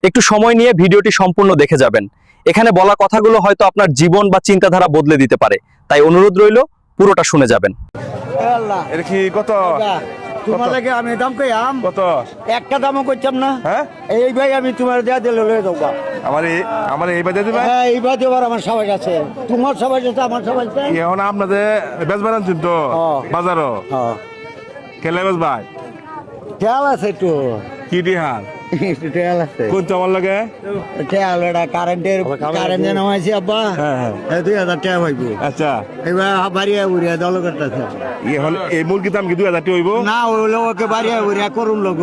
একটু সময় নিয়ে ভিডিওটি সম্পূর্ণ দেখে যাবেন। এখানে বলা কথাগুলো হয়তো আপনার জীবন বা চিন্তাধারা বদলে দিতে পারে, তাই অনুরোধ রইল পুরোটা শুনে যাবেন। এটা কি কত? তোমার লাগে আমি দাম কইয়াম কত? একটা দামও কইতাম না। হ্যাঁ এই ভাই আমি তোমার দেয়া দিলে লয়ে যাবো। আমার এই বাজে দিবে। হ্যাঁ এই ভাই দেবার আমার সবাই আছে, তোমার সবাই আছে, আমার সবাই আছে। এখন আপনাদের বেচবেন আনছেন তো বাজারও হ্যাঁ কেলে বেচ ভাই খেয়াল আছে একটু, কি দিহার একটু খেয়াল আছে। কোনটা আমার লাগে? খেয়াল এটা কারেন্টের কারেন্ট যে নামাইছি আব্বা, হ্যাঁ 2000 টাকা পাইবো। আচ্ছা এবার বাড়িয়া উড়িয়া দল করতেছে এখন এই মুরগির দাম কি 2000 টাকা হইব? না, ওই লোককে বাড়িয়া উড়িয়া করুন লোক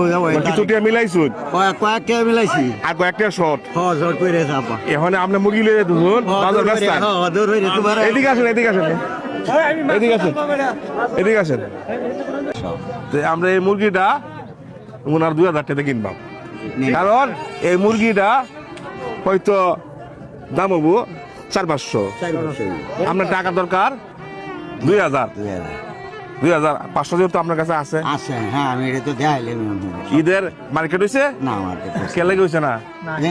কিছু টাকা মিলাইছুন কয়েক টাকা মিলাইছি। আর কয়েকটা শর্ট হ্যাঁ শর্ট করে আব্বা। এখন আপনি মুরগি লয়ে দুন বাজার ব্যস্ত। দূর হইরে তোমার এদিকে আসেন এদিকে আসেন এদিকে আসেন এদিকে আসেন। তো আমরা এই মুরগিটা ওনার 2000 টাকা কিনবাম, কারণ এই মুরগিটা হয়তো দাম হবো 400-500। আপনার টাকা দরকার 2000 2500 যেহেতু আপনার কাছে আছে। আছে। হ্যাঁ আমি এটা তো দেখাইলাম। ঈদের মার্কেট হইছে না মার্কেট কে লাগে হইছে না?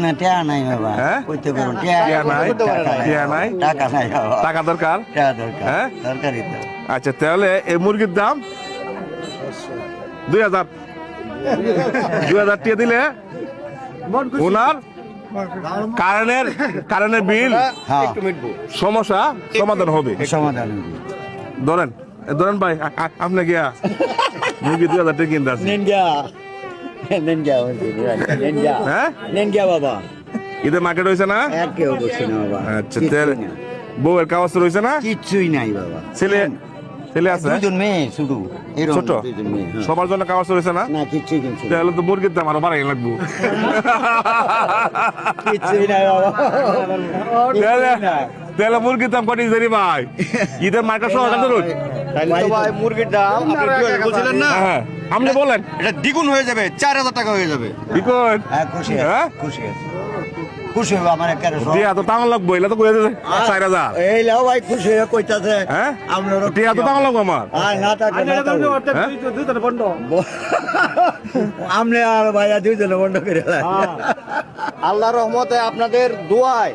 না টাকা নাই বাবা। হ্যাঁ? কইতে পারো টিয়া নাই, টিয়া নাই, টাকা নাই বাবা। টাকা দরকার। টাকা দরকার। হ্যাঁ? দরকারই তো। আচ্ছা তাহলে এই মুরগির দাম 2000 টাকা দিলে ওনার কারেন্টের বিল হ্যাঁ সমস্যা সমাধান হবে। সমাধান ধরেন ভাই আপনি গিয়া মুরগি 2000 টাকা কিনতে আছে। হ্যাঁ নেনগা বাবা। ঈদের মার্কেট হয়েছে না? এক কেউ বসে না বাবা। আচ্ছা বউয়ের কাগজ রয়েছে না? কিচ্ছুই নাই বাবা। ছেলে আছে দুজন মেয়ে শুধু এরকম ছোট দুজন মেয়ে, হ্যাঁ। সবার জন্য কাগজ রয়েছে না? না কিচ্ছুই কিচ্ছু তাহলে তো মুরগির দাম আরো বাড়াই লাগবো। কিচ্ছুই নাই বাবা। তাহলে মুরগির দাম কটি জানি ভাই? ঈদের মার্কেট সহ ধরুন। তাইলে তো ভাই মুরগির দাম আপনি বলছিলেন না, হ্যাঁ আপনি বলেন এটা দ্বিগুণ হয়ে যাবে, 4000 টাকা হয়ে যাবে। বিকট হ্যাঁ খুশি আছে, হ্যাঁ? খুশি আছে, খুশি হবে আমার একেবারে সব। টিয়া তো টাকা লাগবো, এলা তো কয়ে দিছে 4000। এই লাও ভাই খুশি হয়ে কইতাছে। হ্যাঁ আপনারও টিয়া তো টাকা লাগবো আমার। না থাকলে না থাকলে। হ্যাঁ? আমনে আর ভাইয়া দুইজনে বন্ধ করে লাই। আল্লাহর রহমতে আপনাদের দোয়ায়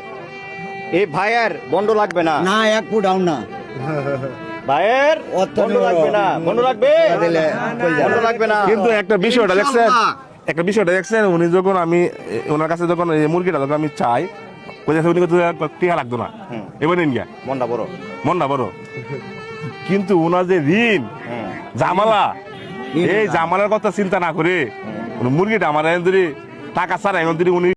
এই ভাইয়ের বন্ধ লাগবে না, না এক ফুট আও না ভাইয়ের বন্ধ লাগবে না, বন্ধ লাগবে দিলে বন্ধ লাগবে না। কিন্তু একটা বিষয়টা দেখছেন উনি যখন আমি ওনার কাছে যখন এই মুরগিটা যখন আমি চাই কোথায় উনি টিয়া লাগতো না, এবার নিন গিয়া মনটা বড়। কিন্তু ওনার যে ঋণ জামালা, এই জামালার কথা চিন্তা না করে মুরগিটা আমার যদি টাকা ছাড়া এখন যদি উনি